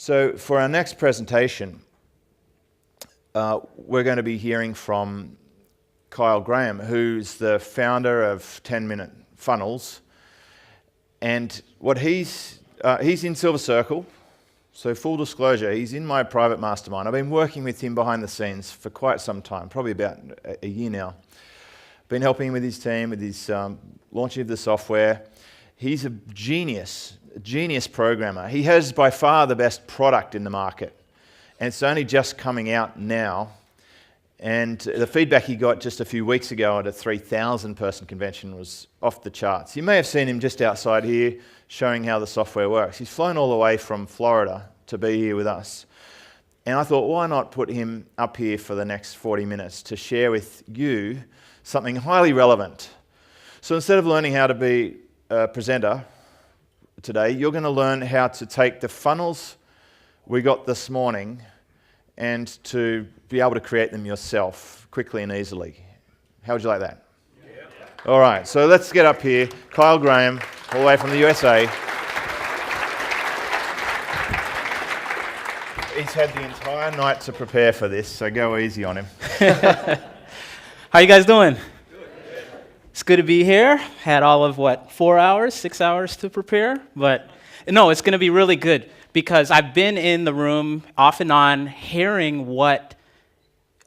So for our next presentation, we're going to be hearing from Kyle Graham, who's the founder of 10-Minute Funnels. And what he's in Silver Circle, so full disclosure, he's in my private mastermind. I've been working with him behind the scenes for quite some time, probably about a year now. Been helping him with his team, with his launching of the software. He's a genius programmer. He has by far the best product in the market, and it's only just coming out now. And the feedback he got just a few weeks ago at a 3,000-person convention was off the charts. You may have seen him just outside here showing how the software works. He's flown all the way from Florida to be here with us. And I thought, why not put him up here for the next 40 minutes to share with you something highly relevant. So instead of learning how to be a presenter today, you're going to learn how to take the funnels we got this morning and to be able to create them yourself quickly and easily. How would you like that? Yeah. All right, so let's get up here. Kyle Graham, all the way from the USA. He's had the entire night to prepare for this, so go easy on him. How you guys doing? It's good to be here. Had all of, 4 hours, 6 hours to prepare? But no, it's going to be really good because I've been in the room off and on hearing what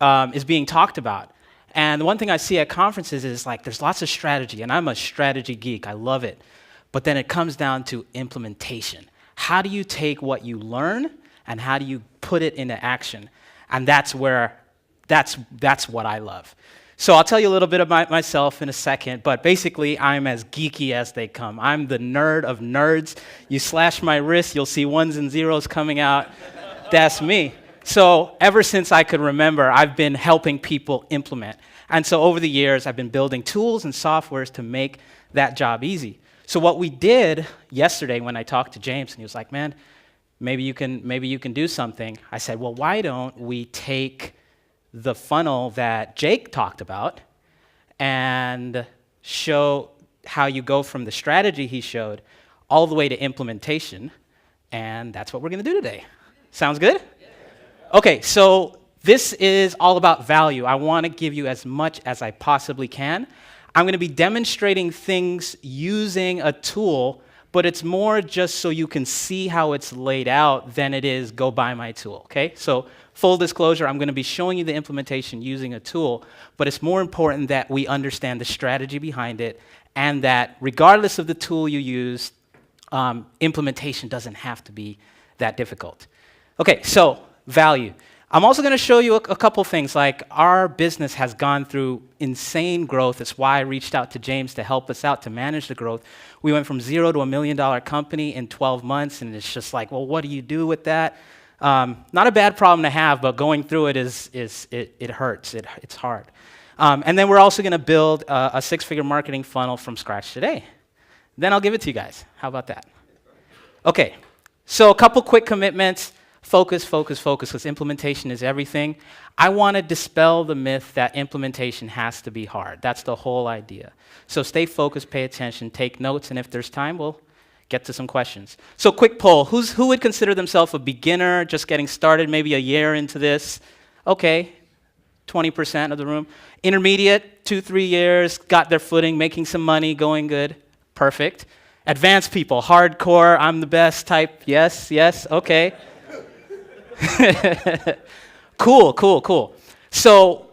is being talked about. And the one thing I see at conferences is there's lots of strategy, and I'm a strategy geek. I love it. But then it comes down to implementation. How do you take what you learn and how do you put it into action? And that's what I love. So I'll tell you a little bit about myself in a second, but basically I'm as geeky as they come. I'm the nerd of nerds. You slash my wrist, you'll see ones and zeros coming out. That's me. So ever since I could remember, I've been helping people implement. And so over the years, I've been building tools and softwares to make that job easy. So what we did yesterday when I talked to James, and he was like, man, maybe you can do something. I said, well, why don't we take the funnel that Jake talked about and show how you go from the strategy he showed all the way to implementation, and that's what we're going to do today. Sounds good? Okay, so this is all about value. I want to give you as much as I possibly can. I'm going to be demonstrating things using a tool, but it's more just so you can see how it's laid out than it is go buy my tool, okay? So full disclosure, I'm going to be showing you the implementation using a tool, but it's more important that we understand the strategy behind it and that regardless of the tool you use, implementation doesn't have to be that difficult. Okay, so value. I'm also going to show you a couple things, like our business has gone through insane growth. That's why I reached out to James to help us out to manage the growth. We went from 0 to $1 million company in 12 months, and it's just like, well, what do you do with that? Not a bad problem to have, but going through it it hurts. It's hard. And then we're also going to build a 6-figure marketing funnel from scratch today. Then I'll give it to you guys. How about that? Okay, so a couple quick commitments. Focus, because implementation is everything. I want to dispel the myth that implementation has to be hard. That's the whole idea. So stay focused, pay attention, take notes, and if there's time, we'll get to some questions. So quick poll, who would consider themselves a beginner, just getting started, maybe a year into this? Okay, 20% of the room. Intermediate, 2-3 years, got their footing, making some money, going good. Perfect. Advanced people, hardcore, I'm the best type, yes, okay. Cool. So,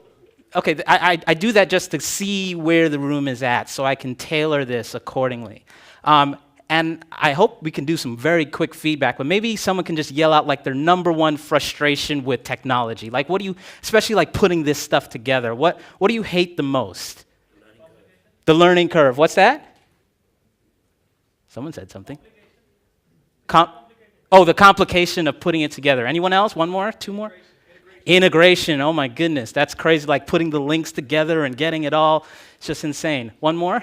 okay, I do that just to see where the room is at so I can tailor this accordingly. And I hope we can do some very quick feedback, but maybe someone can just yell out their number one frustration with technology. What do you, especially putting this stuff together, what do you hate the most? The learning curve. What's that? Someone said something. The complication of putting it together. Anyone else? One more? 2 more? Integration. Oh my goodness, that's crazy. Putting the links together and getting it all. It's just insane. One more? I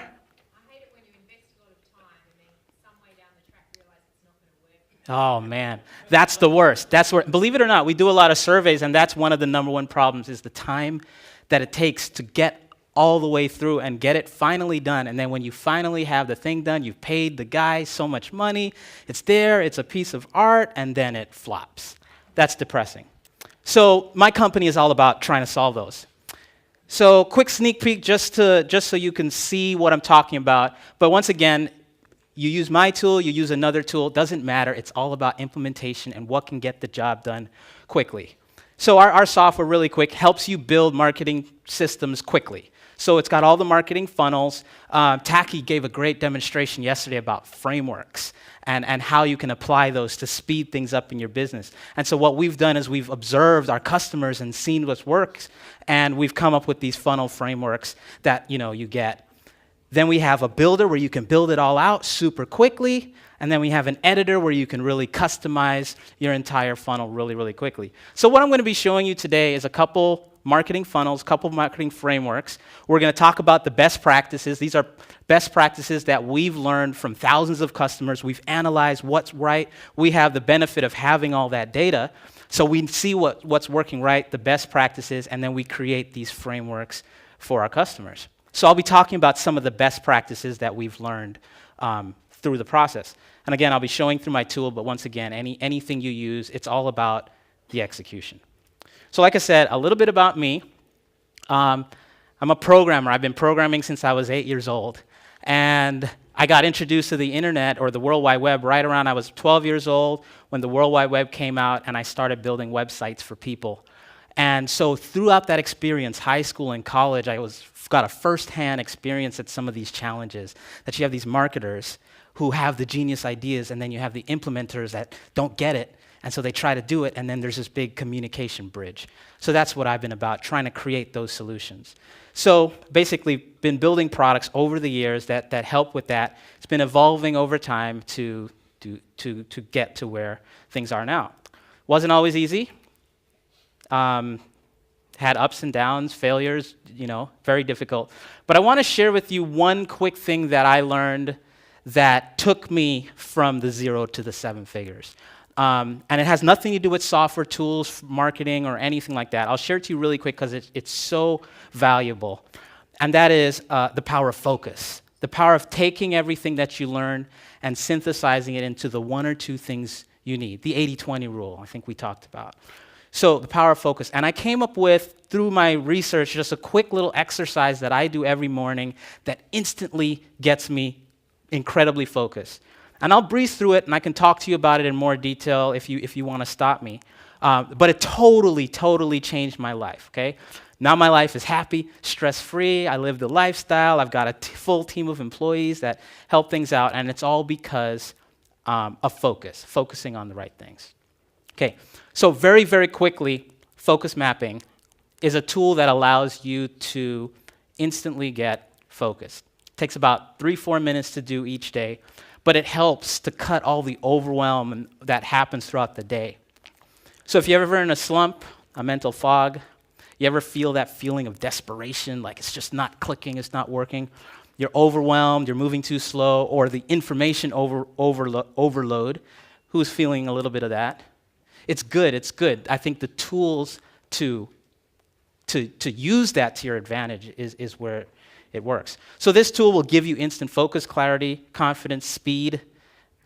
hate it when you invest a lot of time and then some way down the track realize it's not going to work. Oh man, that's the worst. That's where, believe it or not, we do a lot of surveys, and that's one of the number one problems is the time that it takes to get all the way through and get it finally done. And then when you finally have the thing done, you've paid the guy so much money, it's there, it's a piece of art, and then it flops. That's depressing. So my company is all about trying to solve those. So quick sneak peek just so you can see what I'm talking about. But once again, you use my tool, you use another tool, doesn't matter. It's all about implementation and what can get the job done quickly. So our software, really quick, helps you build marketing systems quickly. So it's got all the marketing funnels. Taki gave a great demonstration yesterday about frameworks and how you can apply those to speed things up in your business. And so what we've done is we've observed our customers and seen what works, and we've come up with these funnel frameworks that you get. Then we have a builder where you can build it all out super quickly, and then we have an editor where you can really customize your entire funnel really, really quickly. So what I'm going to be showing you today is a couple marketing funnels, a couple marketing frameworks. We're going to talk about the best practices. These are best practices that we've learned from thousands of customers. We've analyzed what's right. We have the benefit of having all that data. So we see what's working right, the best practices, and then we create these frameworks for our customers. So I'll be talking about some of the best practices that we've learned through the process. And again, I'll be showing through my tool, but once again, anything you use, it's all about the execution. So like I said, a little bit about me. I'm a programmer. I've been programming since I was 8 years old. And I got introduced to the internet or the World Wide Web right around I was 12 years old when the World Wide Web came out, and I started building websites for people. And so throughout that experience, high school and college, I got a first-hand experience at some of these challenges, that you have these marketers who have the genius ideas, and then you have the implementers that don't get it, and so they try to do it, and then there's this big communication bridge. So that's what I've been about, trying to create those solutions. So basically, been building products over the years that help with that. It's been evolving over time to get to where things are now. Wasn't always easy. Had ups and downs, failures, very difficult. But I want to share with you one quick thing that I learned that took me from the 0 to the 7 figures. And it has nothing to do with software tools, marketing, or anything like that. I'll share it to you really quick because it's so valuable. And that is the power of focus. The power of taking everything that you learn and synthesizing it into the 1 or 2 things you need. The 80-20 rule, I think we talked about. So the power of focus. And I came up with, through my research, just a quick little exercise that I do every morning that instantly gets me incredibly focused. And I'll breeze through it, and I can talk to you about it in more detail if you want to stop me. But it totally changed my life, okay? Now my life is happy, stress-free. I live the lifestyle. I've got a full team of employees that help things out, and it's all because of focusing on the right things. Okay, so very, very quickly, focus mapping is a tool that allows you to instantly get focused. It takes about 3-4 minutes to do each day, but it helps to cut all the overwhelm that happens throughout the day. So if you're ever in a slump, a mental fog, you ever feel that feeling of desperation, like it's just not clicking, it's not working, you're overwhelmed, you're moving too slow, or the information overload, who's feeling a little bit of that? It's good. I think the tools to use that to your advantage is where it works. So this tool will give you instant focus, clarity, confidence, speed.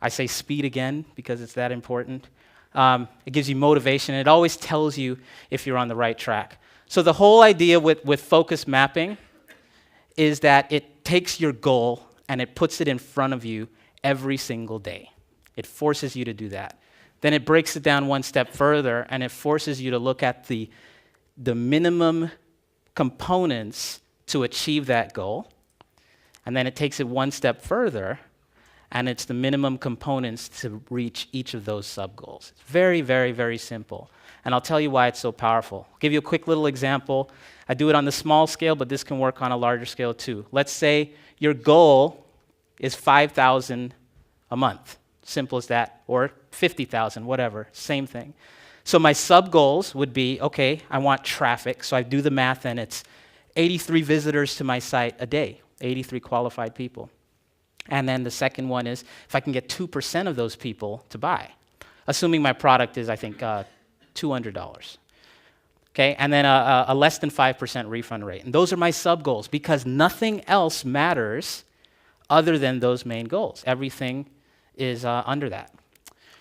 I say speed again because it's that important. It gives you motivation. It always tells you if you're on the right track. So the whole idea with focus mapping is that it takes your goal and it puts it in front of you every single day. It forces you to do that. Then it breaks it down one step further, and it forces you to look at the minimum components to achieve that goal. And then it takes it one step further, and it's the minimum components to reach each of those sub-goals. It's very, very, very simple. And I'll tell you why it's so powerful. I'll give you a quick little example. I do it on the small scale, but this can work on a larger scale too. Let's say your goal is $5,000 a month. Simple as that, or 50,000, whatever, same thing. So my sub-goals would be, okay, I want traffic, so I do the math, and it's 83 visitors to my site a day, 83 qualified people. And then the second one is if I can get 2% of those people to buy, assuming my product is, I think, $200. okay, and then a less than 5% refund rate. And those are my sub-goals because nothing else matters other than those main goals. Everything is under that.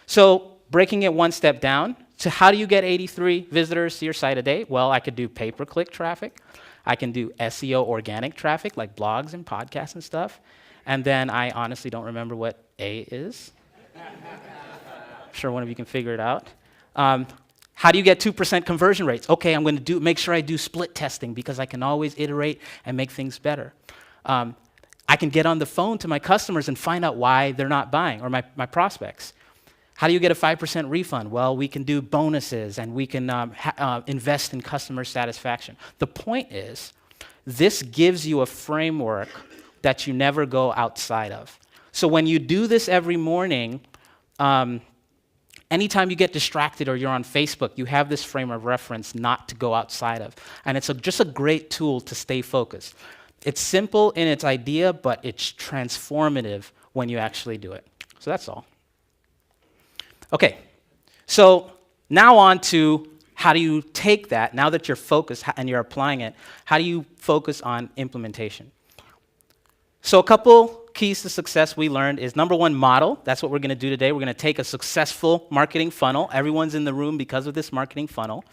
So breaking it one step down, so how do you get 83 visitors to your site a day? Well, I could do pay-per-click traffic. I can do SEO organic traffic, like blogs and podcasts and stuff. And then I honestly don't remember what A is. I'm sure one of you can figure it out. How do you get 2% conversion rates? Okay, I'm going to make sure I do split testing because I can always iterate and make things better. I can get on the phone to my customers and find out why they're not buying, or my prospects. How do you get a 5% refund? Well, we can do bonuses and we can invest in customer satisfaction. The point is, this gives you a framework that you never go outside of. So when you do this every morning, anytime you get distracted or you're on Facebook, you have this frame of reference not to go outside of. And it's just a great tool to stay focused. It's simple in its idea, but it's transformative when you actually do it. So that's all. Okay, so now on to how do you take that, now that you're focused and you're applying it, how do you focus on implementation? So a couple keys to success we learned is number one, model. That's what we're going to do today. We're going to take a successful marketing funnel. Everyone's in the room because of this marketing funnel.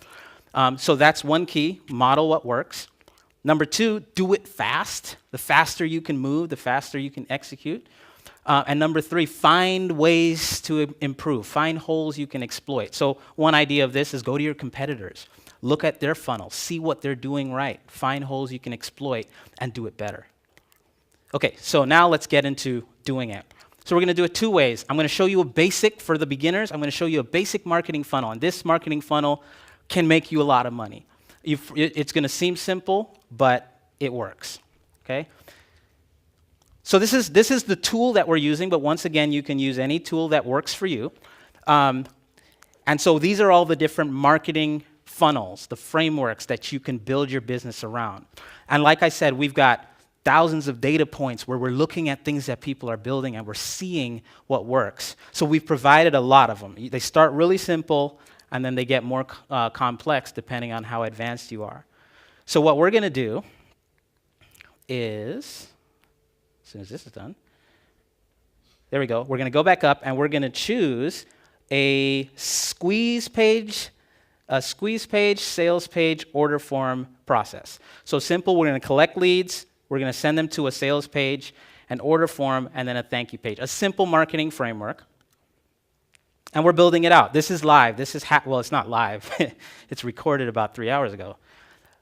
So that's one key, model what works. Number two, do it fast. The faster you can move, the faster you can execute. And number three, find ways to improve. Find holes you can exploit. So one idea of this is go to your competitors. Look at their funnel. See what they're doing right. Find holes you can exploit and do it better. Okay, so now let's get into doing it. So we're going to do it two ways. I'm going to show you a basic for the beginners. I'm going to show you a basic marketing funnel. And this marketing funnel can make you a lot of money. It's going to seem simple, but it works. Okay? So this is the tool that we're using, but once again, you can use any tool that works for you. And so these are all the different marketing funnels, the frameworks that you can build your business around. And like I said, we've got thousands of data points where we're looking at things that people are building and we're seeing what works. So we've provided a lot of them. They start really simple, and then they get more complex depending on how advanced you are. So what we're going to do is, as soon as this is done, there we go. We're going to go back up, and we're going to choose a squeeze page, sales page, order form process. So simple, we're going to collect leads, we're going to send them to a sales page, an order form, and then a thank you page. A simple marketing framework. And we're building it out. This is live. This is, well, it's not live. It's recorded about 3 hours ago.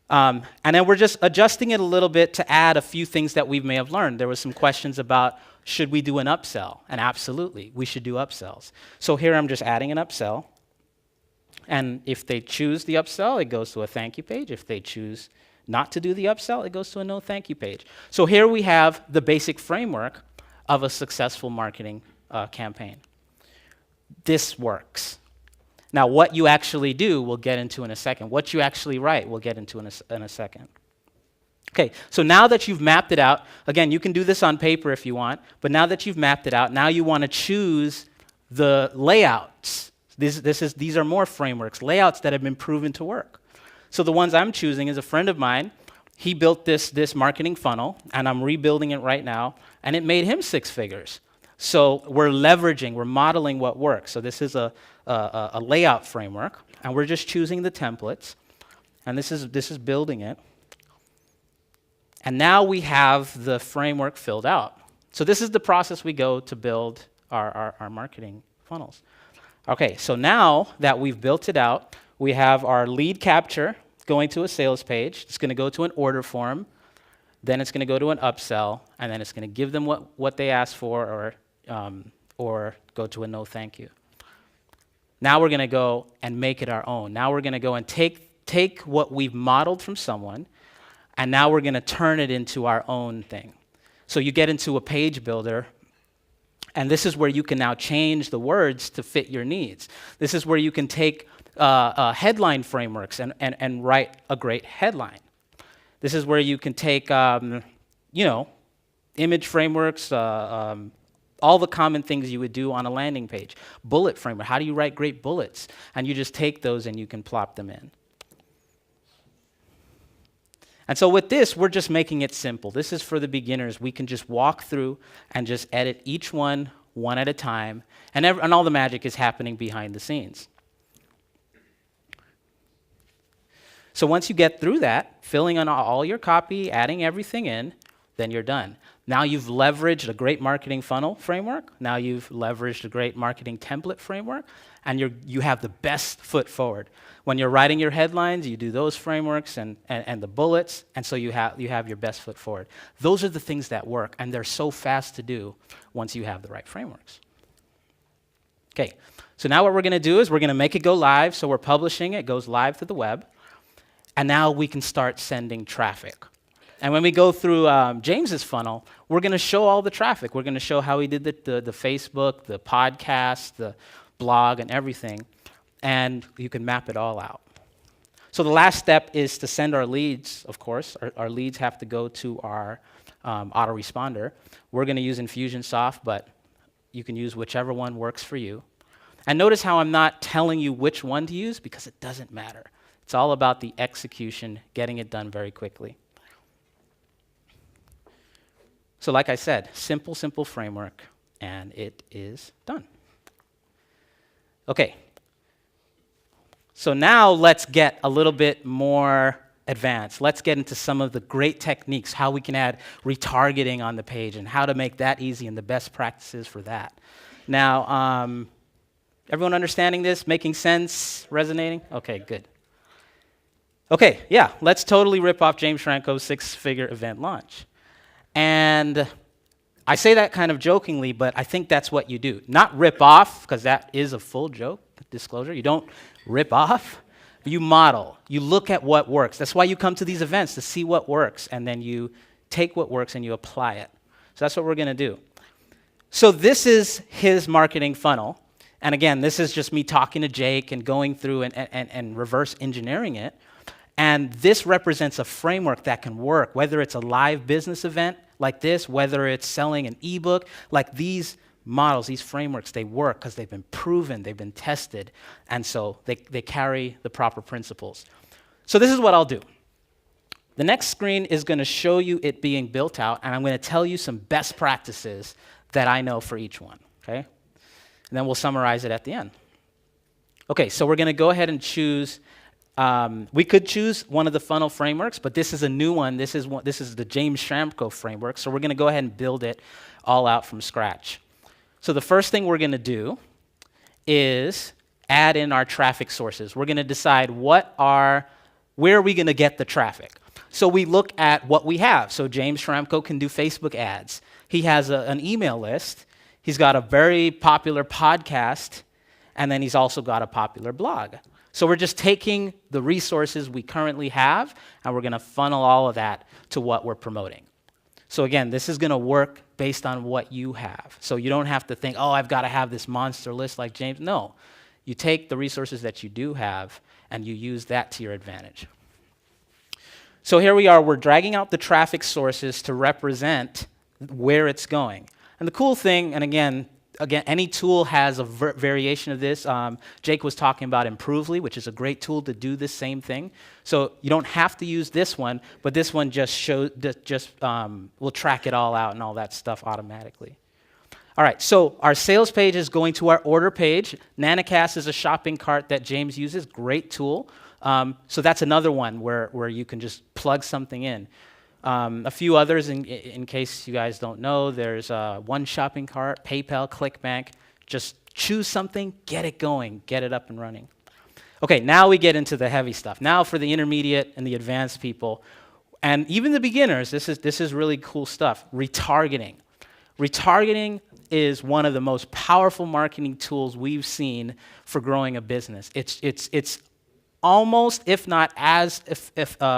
And then we're just adjusting it a little bit to add a few things that we may have learned. There were some questions about, should we do an upsell? And absolutely, we should do upsells. So here I'm just adding an upsell. And if they choose the upsell, it goes to a thank you page. If they choose not to do the upsell, it goes to a no thank you page. So here we have the basic framework of a successful marketing campaign. This works. Now, what you actually do, we'll get into in a second. What you actually write, we'll get into in a second. Okay, so now that you've mapped it out, again, you can do this on paper if you want, but now that you've mapped it out, now you want to choose the layouts. These are more frameworks, layouts that have been proven to work. So the ones I'm choosing is a friend of mine. He built this marketing funnel, and I'm rebuilding it right now, and it made him 6 figures. So we're modeling what works. So this is a layout framework, and we're just choosing the templates, and this is building it. And now we have the framework filled out. So this is the process we go to build our marketing funnels. Okay, so now that we've built it out, we have our lead capture going to a sales page. It's going to go to an order form. Then it's going to go to an upsell, and then it's going to give them what they asked for, or go to a no thank you. Now we're going to go and make it our own. Now we're going to go and take what we've modeled from someone, and now we're going to turn it into our own thing. So you get into a page builder, and this is where you can now change the words to fit your needs. This is where you can take headline frameworks and write a great headline. This is where you can take, image frameworks, all the common things you would do on a landing page. Bullet framework, how do you write great bullets? And you just take those and you can plop them in. And so with this, we're just making it simple. This is for the beginners. We can just walk through and just edit each one at a time, and all the magic is happening behind the scenes. So once you get through that, filling in all your copy, adding everything in, then you're done. Now you've leveraged a great marketing funnel framework. Now you've leveraged a great marketing template framework, and you have the best foot forward. When you're writing your headlines, you do those frameworks and the bullets, and so you have your best foot forward. Those are the things that work, and they're so fast to do once you have the right frameworks. Okay, so now what we're going to do is we're going to make it go live. So we're publishing it, goes live to the web, and now we can start sending traffic. And when we go through James's funnel, we're going to show all the traffic. We're going to show how he did the Facebook, the podcast, the blog, and everything. And you can map it all out. So the last step is to send our leads, of course. Our leads have to go to our autoresponder. We're going to use Infusionsoft, but you can use whichever one works for you. And notice how I'm not telling you which one to use, because it doesn't matter. It's all about the execution, getting it done very quickly. So like I said, simple framework, and it is done. Okay. So now let's get a little bit more advanced. Let's get into some of the great techniques, how we can add retargeting on the page and how to make that easy and the best practices for that. Now, everyone understanding this, making sense, resonating? Okay, good. Okay, yeah, let's totally rip off James Franco's six-figure event launch. And I say that kind of jokingly, but I think that's what you do. Not rip off, because that is a full joke, disclosure. You don't rip off, you model. You look at what works. That's why you come to these events, to see what works, and then you take what works and you apply it. So that's what we're going to do. So this is his marketing funnel. And again, this is just me talking to Jake and going through and reverse engineering it. And this represents a framework that can work, whether it's a live business event like this, whether it's selling an ebook, like these models, these frameworks, they work because they've been proven, they've been tested, and so they carry the proper principles. So this is what I'll do. The next screen is going to show you it being built out, and I'm going to tell you some best practices that I know for each one, okay? And then we'll summarize it at the end. Okay, so we're going to go ahead and choose. We could choose one of the funnel frameworks, but this is a new one. This is the James Franco framework, so we're going to go ahead and build it all out from scratch. So the first thing we're going to do is add in our traffic sources. We're going to decide where are we going to get the traffic. So we look at what we have. So James Franco can do Facebook ads. He has an email list. He's got a very popular podcast, and then he's also got a popular blog. So we're just taking the resources we currently have, and we're going to funnel all of that to what we're promoting. So again, this is going to work based on what you have. So you don't have to think, oh, I've got to have this monster list like James. No. You take the resources that you do have, and you use that to your advantage. So here we are. We're dragging out the traffic sources to represent where it's going. And the cool thing, and again, any tool has a variation of this. Jake was talking about Improvely, which is a great tool to do the same thing. So you don't have to use this one, but this one will track it all out and all that stuff automatically. All right, so our sales page is going to our order page. Nanocast is a shopping cart that James uses, great tool. So that's another one where you can just plug something in. A few others, in case you guys don't know, there's One Shopping Cart, PayPal, ClickBank. Just choose something, get it going, get it up and running. Okay, now we get into the heavy stuff. Now for the intermediate and the advanced people, and even the beginners, this is really cool stuff. Retargeting. Retargeting is one of the most powerful marketing tools we've seen for growing a business. It's almost, if not as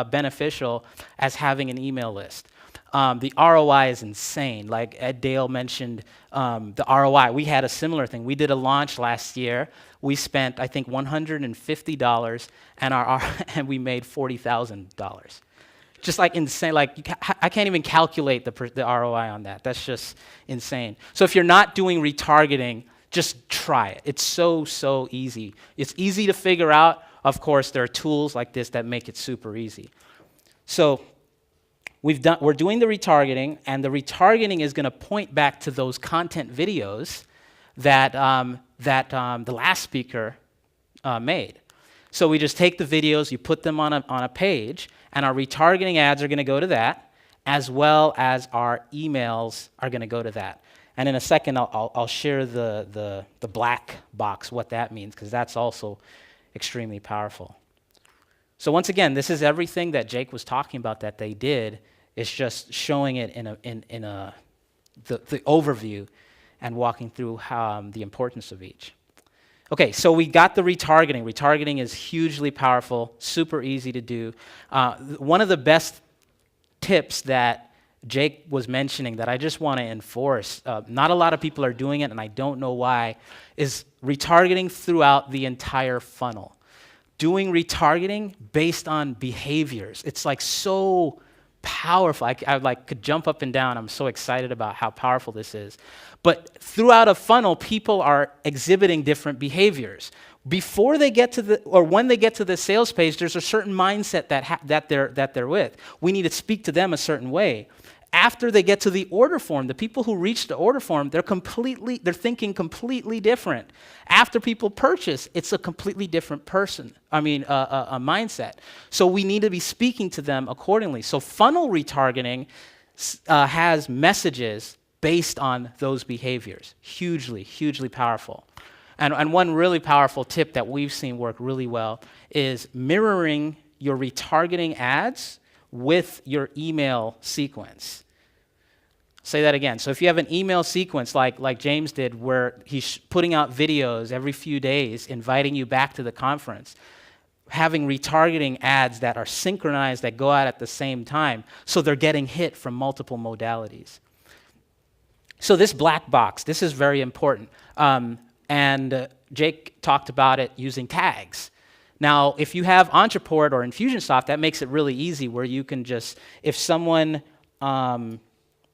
beneficial as having an email list. The ROI is insane. Like Ed Dale mentioned the ROI. We had a similar thing. We did a launch last year. We spent, I think, $150, and we made $40,000. Just like insane. Like I can't even calculate the ROI on that. That's just insane. So if you're not doing retargeting, just try it. It's so easy. It's easy to figure out. Of course, there are tools like this that make it super easy. So we're doing the retargeting, and the retargeting is going to point back to those content videos that the last speaker made. So we just take the videos, you put them on a page, and our retargeting ads are going to go to that, as well as our emails are going to go to that. And in a second, I'll share the black box, what that means, because that's also extremely powerful. So once again, this is everything that Jake was talking about that they did. It's just showing it in the overview and walking through the importance of each. Okay, so we got the retargeting. Retargeting is hugely powerful, super easy to do. One of the best tips that Jake was mentioning that I just want to enforce, not a lot of people are doing it, and I don't know why, is retargeting throughout the entire funnel. Doing retargeting based on behaviors. It's like so powerful. I like could jump up and down. I'm so excited about how powerful this is. But throughout a funnel, people are exhibiting different behaviors. Before they get to or when they get to the sales page, there's a certain mindset that they're with. We need to speak to them a certain way. After they get to the order form, the people who reach the order form, they're thinking completely different. After people purchase, it's a completely different person. A mindset. So we need to be speaking to them accordingly. So funnel retargeting has messages based on those behaviors. Hugely, hugely powerful. And one really powerful tip that we've seen work really well is mirroring your retargeting ads with your email sequence. Say that again. So if you have an email sequence like James did, where he's putting out videos every few days, inviting you back to the conference, having retargeting ads that are synchronized, that go out at the same time, so they're getting hit from multiple modalities. So this black box, this is very important. And Jake talked about it using tags. Now, if you have Ontraport or Infusionsoft, that makes it really easy, where you can just, if someone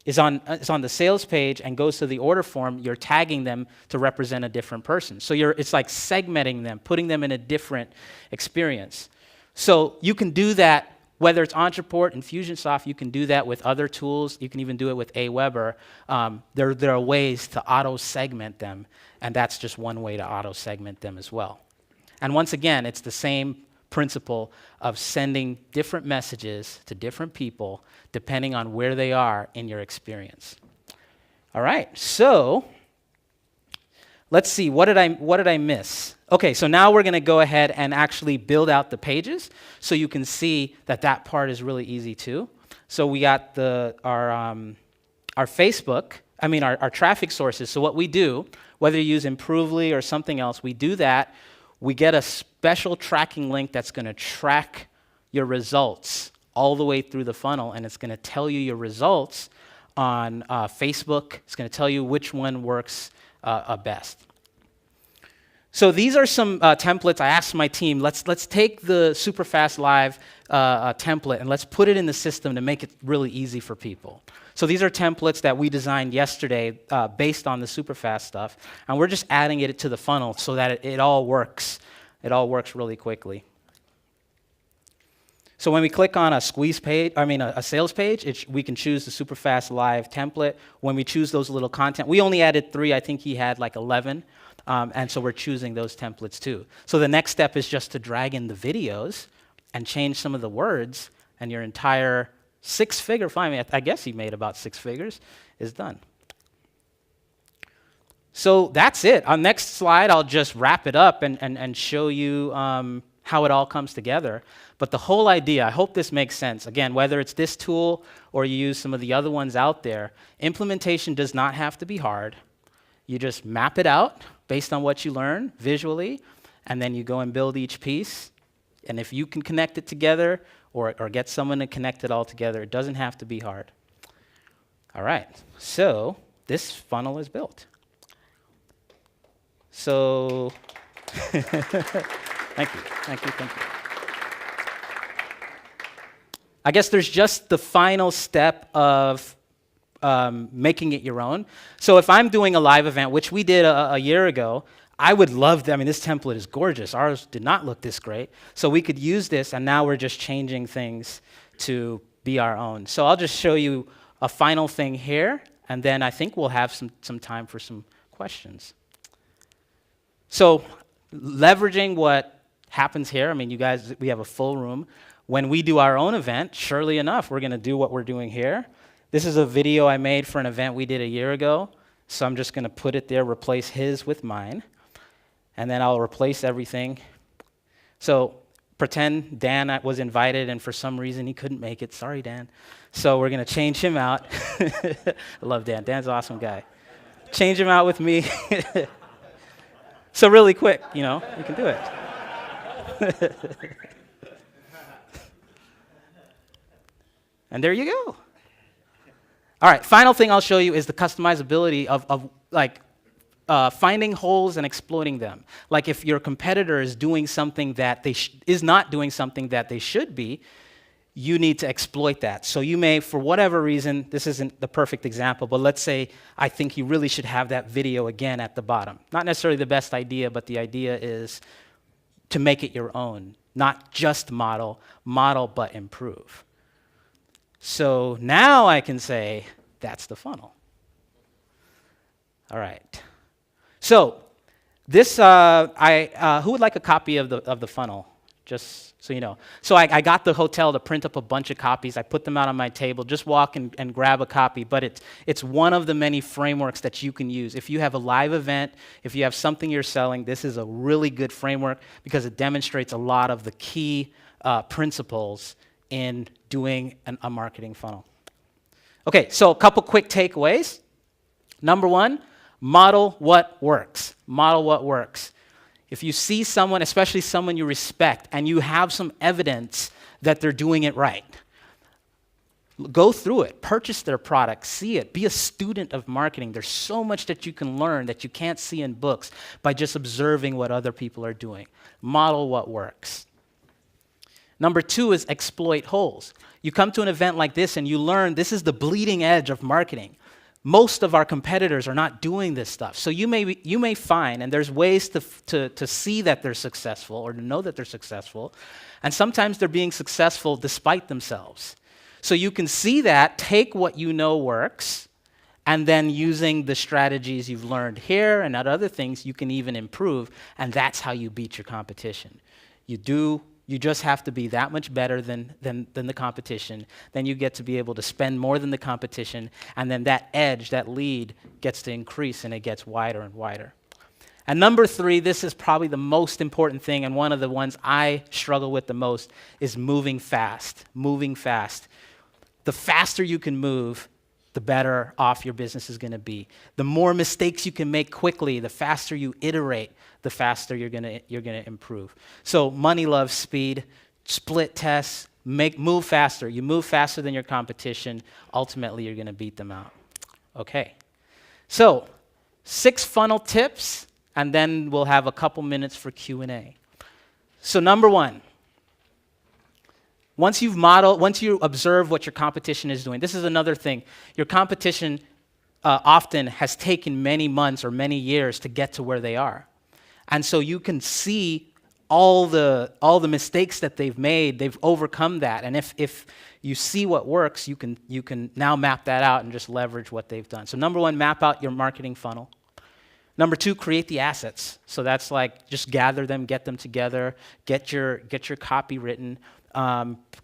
is on the sales page and goes to the order form, you're tagging them to represent a different person. So it's like segmenting them, putting them in a different experience. So you can do that, whether it's Ontraport, Infusionsoft, you can do that with other tools. You can even do it with Aweber. There are ways to auto-segment them, and that's just one way to auto-segment them as well. And once again, it's the same principle of sending different messages to different people depending on where they are in your experience. All right, so let's see, what did I miss? Okay, so now we're going to go ahead and actually build out the pages so you can see that part is really easy too. So we got our Facebook, our traffic sources. So what we do, whether you use Improvely or something else, we do that. We get a special tracking link that's going to track your results all the way through the funnel, and it's going to tell you your results on Facebook. It's going to tell you which one works best. So these are some templates. I asked my team, let's take the Superfast Live template and let's put it in the system to make it really easy for people. So these are templates that we designed yesterday based on the Superfast stuff, and we're just adding it to the funnel so that it all works. It all works really quickly. So when we click on a a sales page, we can choose the Superfast Live template. When we choose those little content, we only added 3. I think he had like 11. And so we're choosing those templates too. So the next step is just to drag in the videos and change some of the words, and your entire 6-figure, I guess he made about 6 figures, is done. So that's it. On next slide, I'll just wrap it up and show you how it all comes together. But the whole idea, I hope this makes sense. Again, whether it's this tool or you use some of the other ones out there, implementation does not have to be hard. You just map it out based on what you learn visually, and then you go and build each piece. And if you can connect it together or get someone to connect it all together, it doesn't have to be hard. All right, so this funnel is built. So thank you. I guess there's just the final step of making it your own. So if I'm doing a live event, which we did a year ago, I would love that. This template is gorgeous. Ours did not look this great. So we could use this, and now we're just changing things to be our own. So I'll just show you a final thing here, and then I think we'll have some time for some questions. So leveraging what happens here, I mean, you guys, we have a full room. When we do our own event, surely enough, we're going to do what we're doing here. This is a video I made for an event we did a year ago, so I'm just going to put it there, replace his with mine, and then I'll replace everything. So pretend Dan was invited, and for some reason he couldn't make it. Sorry, Dan. So we're going to change him out. I love Dan. Dan's an awesome guy. Change him out with me. So really quick, you can do it. And there you go. All right, final thing I'll show you is the customizability of finding holes and exploiting them. Like if your competitor is doing something that is not doing something that they should be, you need to exploit that. So you may, for whatever reason, this isn't the perfect example, but let's say I think you really should have that video again at the bottom. Not necessarily the best idea, but the idea is to make it your own. Not just model but improve. So now I can say, that's the funnel. All right. So this, who would like a copy of the funnel? Just so you know. So I got the hotel to print up a bunch of copies. I put them out on my table. Just walk and grab a copy. But it's one of the many frameworks that you can use. If you have a live event, if you have something you're selling, this is a really good framework because it demonstrates a lot of the key principles in doing a marketing funnel. Okay, so a couple quick takeaways. Number one, model what works. Model what works. If you see someone, especially someone you respect, and you have some evidence that they're doing it right, go through it, purchase their product, see it, be a student of marketing. There's so much that you can learn that you can't see in books by just observing what other people are doing. Model what works. Number two is exploit holes. You come to an event like this and you learn this is the bleeding edge of marketing. Most of our competitors are not doing this stuff. So you may find, and there's ways to see that they're successful or to know that they're successful, and sometimes they're being successful despite themselves. So you can see that, take what you know works, and then using the strategies you've learned here and other things, you can even improve, and that's how you beat your competition. You just have to be that much better than the competition. Then you get to be able to spend more than the competition, and then that edge, that lead, gets to increase, and it gets wider and wider. And number three, this is probably the most important thing, and one of the ones I struggle with the most, is moving fast. Moving fast. The faster you can move, the better off your business is going to be. The more mistakes you can make quickly, the faster you iterate, the faster you're going to improve. So money loves speed, split tests, move faster. You move faster than your competition, ultimately you're going to beat them out. Okay. So 6 funnel tips, and then we'll have a couple minutes for Q&A. So number one, once you observe what your competition is doing, this is another thing. Your competition often has taken many months or many years to get to where they are. And so you can see all the mistakes that they've made, they've overcome that. And if you see what works, you can now map that out and just leverage what they've done. So number one, map out your marketing funnel. Number two, create the assets. So that's like just gather them, get them together, get your copy written,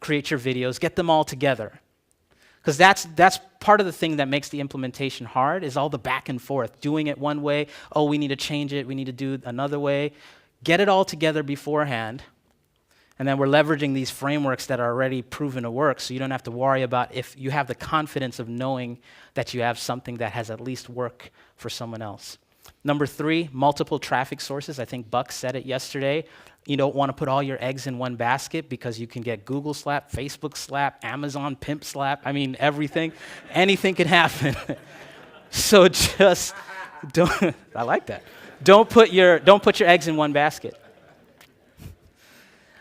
create your videos, get them all together. Because that's part of the thing that makes the implementation hard is all the back and forth, doing it one way, oh, we need to change it, we need to do it another way. Get it all together beforehand, and then we're leveraging these frameworks that are already proven to work, so you don't have to worry about if you have the confidence of knowing that you have something that has at least worked for someone else. Number three, multiple traffic sources. I think Buck said it yesterday. You don't want to put all your eggs in one basket because you can get Google slap, Facebook slap, Amazon pimp slap. I mean, everything. Anything can happen. So just don't, I like that. Don't put your eggs in one basket.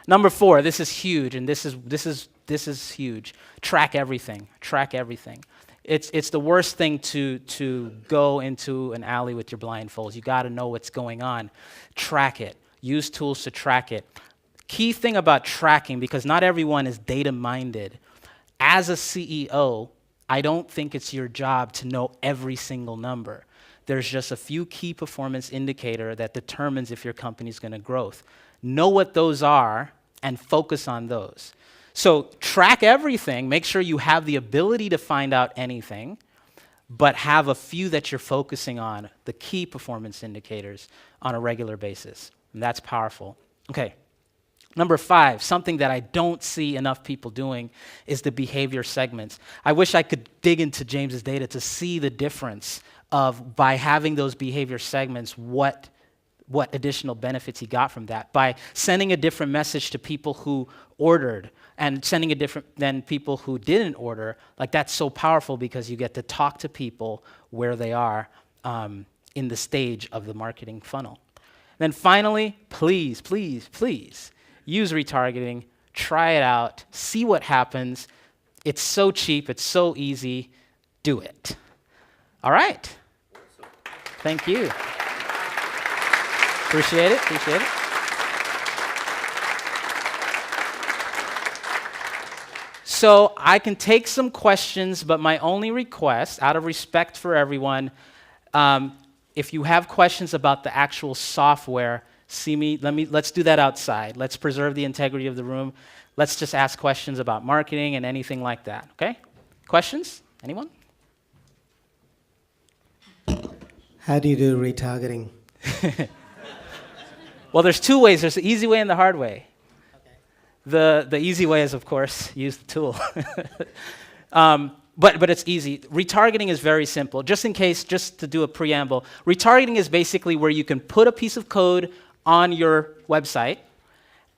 Number four, this is huge, and this is huge. Track everything. Track everything. It's the worst thing to go into an alley with your blindfolds. You got to know what's going on. Track it. Use tools to track it. Key thing about tracking, because not everyone is data-minded, as a CEO, I don't think it's your job to know every single number. There's just a few key performance indicator that determines if your company's going to growth. Know what those are and focus on those. So track everything, make sure you have the ability to find out anything, but have a few that you're focusing on, the key performance indicators, on a regular basis. And that's powerful. Okay. Number 5, something that I don't see enough people doing is the behavior segments. I wish I could dig into James's data to see the difference of, by having those behavior segments, what additional benefits he got from that. By sending a different message to people who ordered and sending a different than people who didn't order, like that's so powerful because you get to talk to people where they are in the stage of the marketing funnel. Then finally, please, please, please, use retargeting, try it out, see what happens. It's so cheap, it's so easy, do it. All right. Thank you. Appreciate it, appreciate it. So I can take some questions, but my only request, out of respect for everyone, if you have questions about the actual software, let's do that outside. Let's preserve the integrity of the room. Let's just ask questions about marketing and anything like that, okay? Questions? Anyone? How do you do retargeting? Well, there's 2 ways. There's the easy way and the hard way. The easy way is, of course, use the tool. But it's easy. Retargeting is very simple. Just in case, just to do a preamble, retargeting is basically where you can put a piece of code on your website,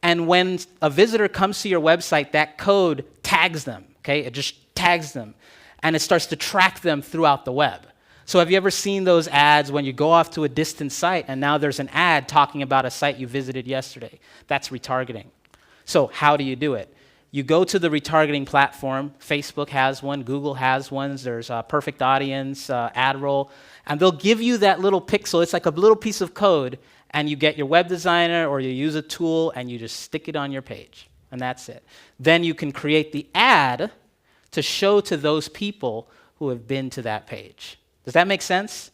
and when a visitor comes to your website, that code tags them, okay? It just tags them, and it starts to track them throughout the web. So have you ever seen those ads when you go off to a distant site, and now there's an ad talking about a site you visited yesterday? That's retargeting. So how do you do it? You go to the retargeting platform. Facebook has one, Google has one, there's Perfect Audience, AdRoll, and they'll give you that little pixel. It's like a little piece of code, and you get your web designer or you use a tool and you just stick it on your page, and that's it. Then you can create the ad to show to those people who have been to that page. Does that make sense?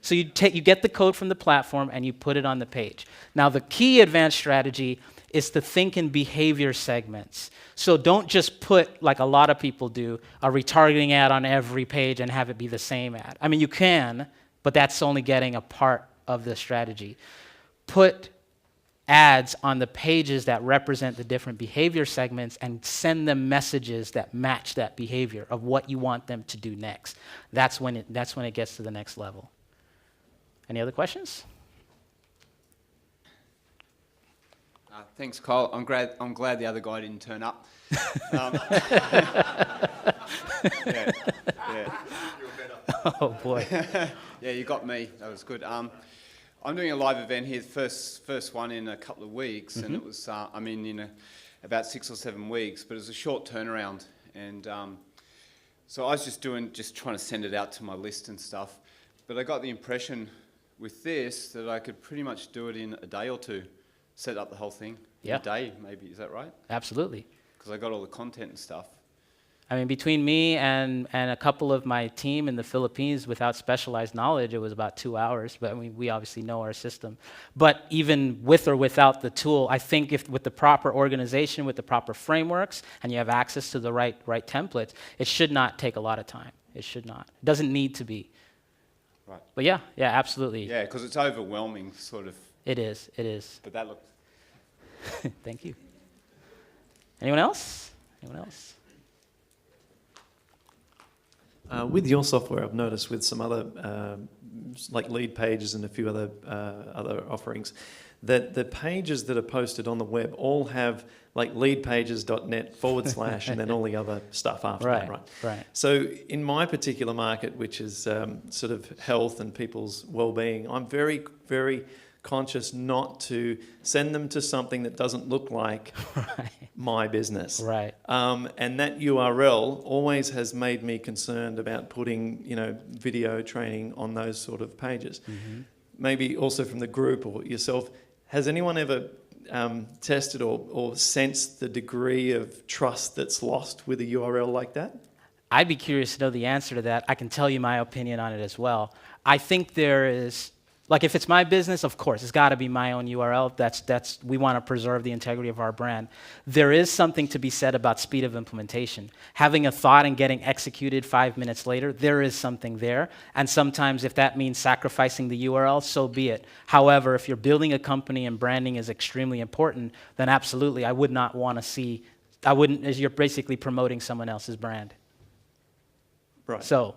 So you get the code from the platform and you put it on the page. Now the key advanced strategy is to think in behavior segments. So don't just put, like a lot of people do, a retargeting ad on every page and have it be the same ad. I mean, you can, but that's only getting a part of the strategy. Put ads on the pages that represent the different behavior segments and send them messages that match that behavior of what you want them to do next. That's when it gets to the next level. Any other questions? Thanks, Kyle. I'm glad the other guy didn't turn up. Yeah. Oh boy. Yeah, you got me. That was good. I'm doing a live event here, first one in a couple of weeks, and it was, about 6 or 7 weeks, but it was a short turnaround, and so I was just trying to send it out to my list and stuff, but I got the impression with this that I could pretty much do it in a day or 2, set up the whole thing in a day, maybe. Is that right? Absolutely. Because I got all the content and stuff. I mean, between me and a couple of my team in the Philippines, without specialized knowledge, it was about 2 hours. But we obviously know our system. But even with or without the tool, I think if with the proper organization, with the proper frameworks, and you have access to the right templates, it should not take a lot of time. It should not. It doesn't need to be. Right. But yeah, absolutely. Yeah, because it's overwhelming, sort of. It is. But that looks... Thank you. Anyone else? Anyone else? With your software, I've noticed with some other, like Lead Pages and a few other offerings, that the pages that are posted on the web all have like leadpages.net / and then all the other stuff after that, right? Right. So in my particular market, which is sort of health and people's well-being, I'm very, very conscious not to send them to something that doesn't look like my business. Right. And that URL always has made me concerned about putting, video training on those sort of pages. Mm-hmm. Maybe also from the group or yourself, has anyone ever tested or sensed the degree of trust that's lost with a URL like that? I'd be curious to know the answer to that. I can tell you my opinion on it as well. I think there is, like if it's my business, of course, it's got to be my own URL. We want to preserve the integrity of our brand. There is something to be said about speed of implementation. Having a thought and getting executed 5 minutes later, there is something there. And sometimes if that means sacrificing the URL, so be it. However, if you're building a company and branding is extremely important, then absolutely, I would not want to see, as you're basically promoting someone else's brand. Right. So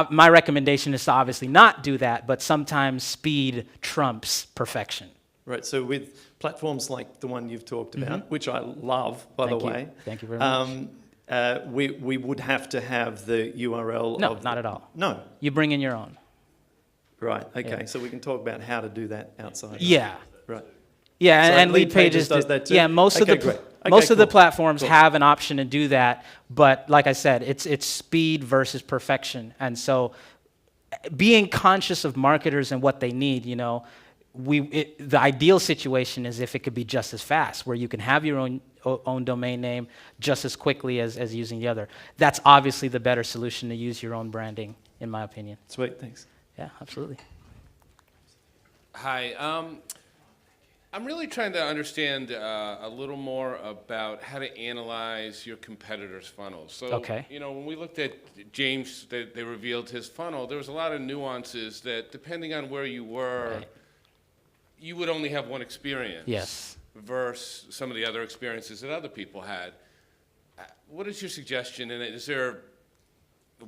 my recommendation is to obviously not do that, but sometimes speed trumps perfection. Right. So with platforms like the one you've talked about, which I love, by the way. Thank you very much. We would have to have the URL. No, not at all. No. You bring in your own. Right. Okay. Yeah. So we can talk about how to do that outside. Yeah. Right. Yeah, So and Lead Pages does that too? Yeah, most Okay, of the great. Okay, most of the cool. platforms Cool. have an option to do that, but like I said, it's speed versus perfection, and so being conscious of marketers and what they need, you know, the ideal situation is if it could be just as fast, where you can have your own domain name just as quickly as using the other. That's obviously the better solution, to use your own branding, in my opinion. Sweet. Thanks. Yeah, absolutely. Hi. I'm really trying to understand a little more about how to analyze your competitors' funnels. So, Okay. you know, when we looked at James, they revealed his funnel, there was a lot of nuances that, depending on where you were, Right. you would only have one experience. Yes. Versus some of the other experiences that other people had. What is your suggestion? And is there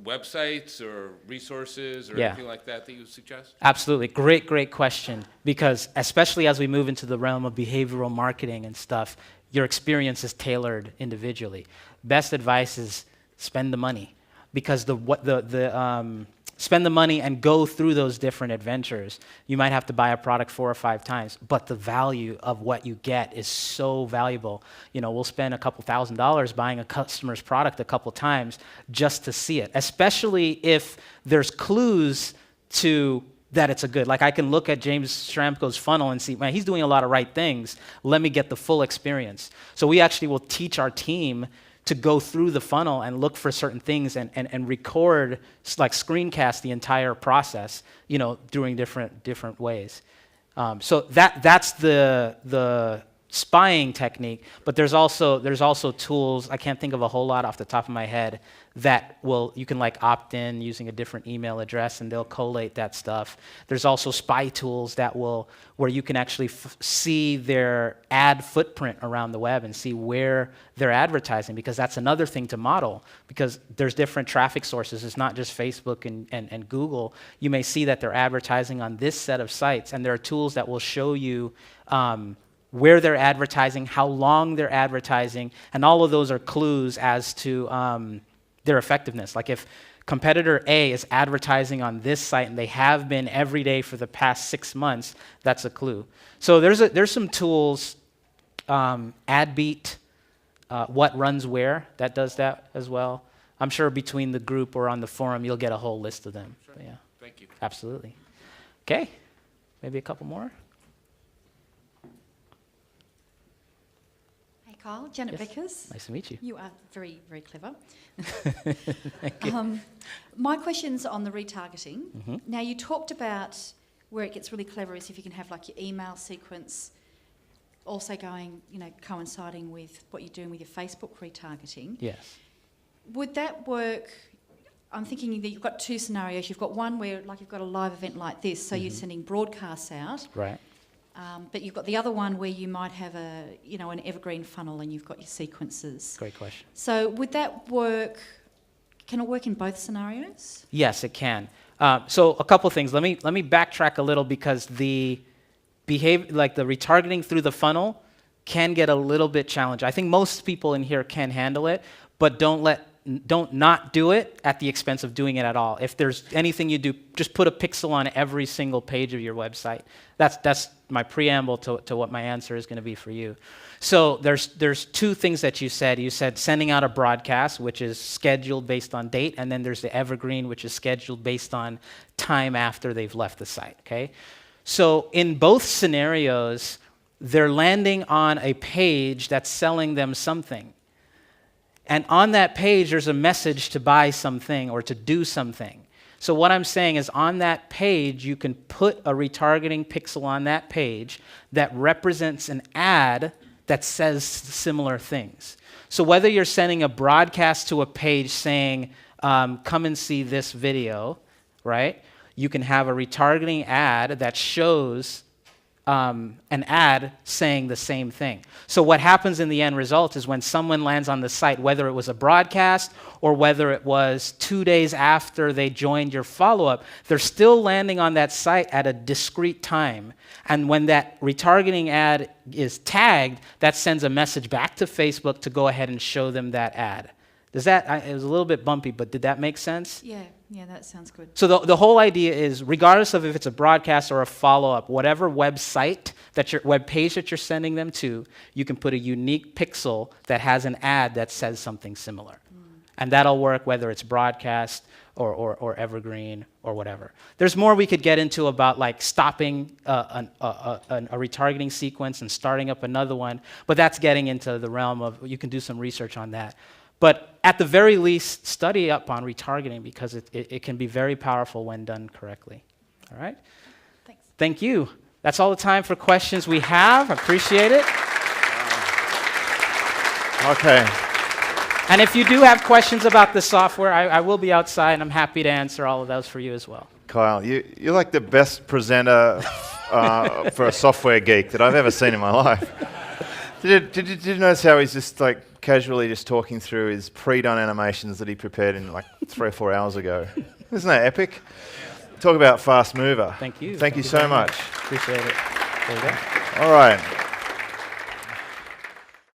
websites or resources or Yeah. anything like that you would suggest? Absolutely. Great question. Because especially as we move into the realm of behavioral marketing and stuff, your experience is tailored individually. Best advice is spend the money. Because spend the money and go through those different adventures. You might have to buy a product 4 or 5 times, but the value of what you get is so valuable. You know, we'll spend a couple $1,000s buying a customer's product a couple times just to see it, especially if there's clues to that it's a good. Like I can look at James Schramko's funnel and see, man, he's doing a lot of right things. Let me get the full experience. So we actually will teach our team to go through the funnel and look for certain things and record, like screencast the entire process, you know, doing different ways. So that's the spying technique, but there's also tools, I can't think of a whole lot off the top of my head, that you can like opt in using a different email address and they'll collate that stuff. There's also spy tools where you can actually see their ad footprint around the web and see where they're advertising, because that's another thing to model, because there's different traffic sources. It's not just Facebook and Google. You may see that they're advertising on this set of sites, and there are tools that will show you where they're advertising, how long they're advertising, and all of those are clues as to their effectiveness. Like if competitor A is advertising on this site and they have been every day for the past 6 months, that's a clue. So there's some tools, AdBeat, What Runs Where, that does that as well. I'm sure between the group or on the forum you'll get a whole list of them. Sure. But yeah, Thank you. absolutely. Okay, maybe a couple more. Hey Kyle, Janet Yes. Vickers. Nice to meet you. You are very, very clever. Thank you. My question's on the retargeting. Mhm. Now you talked about where it gets really clever is if you can have like your email sequence also going, you know, coinciding with what you're doing with your Facebook retargeting. Yes. Would that work? I'm thinking that you've got 2 scenarios. You've got one where like you've got a live event like this, so you're sending broadcasts out. Right. But you've got the other one where you might have an evergreen funnel and you've got your sequences. Great question. So would that work? Can it work in both scenarios? Yes, it can. So a couple things. Let me backtrack a little, because the retargeting through the funnel can get a little bit challenging. I think most people in here can handle it, but don't not do it at the expense of doing it at all. If there's anything you do, just put a pixel on every single page of your website. That's my preamble to what my answer is going to be for you. So there's 2 things that you said. You said sending out a broadcast, which is scheduled based on date, and then there's the evergreen, which is scheduled based on time after they've left the site, okay? So in both scenarios, they're landing on a page that's selling them something. And on that page, there's a message to buy something or to do something. So what I'm saying is on that page, you can put a retargeting pixel on that page that represents an ad that says similar things. So whether you're sending a broadcast to a page saying, come and see this video, right? You can have a retargeting ad that shows an ad saying the same thing. So what happens in the end result is when someone lands on the site, whether it was a broadcast or whether it was 2 days after they joined your follow-up, they're still landing on that site at a discrete time. And when that retargeting ad is tagged, that sends a message back to Facebook to go ahead and show them that ad. Does that, it was a little bit bumpy, but did that make sense? Yeah, that sounds good. So the whole idea is, regardless of if it's a broadcast or a follow-up, whatever website, web page that you're sending them to, you can put a unique pixel that has an ad that says something similar. And that'll work whether it's broadcast or evergreen or whatever. There's more we could get into about like stopping a retargeting sequence and starting up another one, but that's getting into the realm of, you can do some research on that. But at the very least, study up on retargeting because it can be very powerful when done correctly. All right? Thanks. Thank you. That's all the time for questions we have. Appreciate it. Okay. And if you do have questions about the software, I will be outside, and I'm happy to answer all of those for you as well. Kyle, you're like the best presenter for a software geek that I've ever seen in my life. Did you notice how he's just like casually just talking through his pre-done animations that he prepared in like 3 or 4 hours ago? Isn't that epic? Talk about fast mover. Thank you. Thank you so much. Appreciate it. There you go. All right.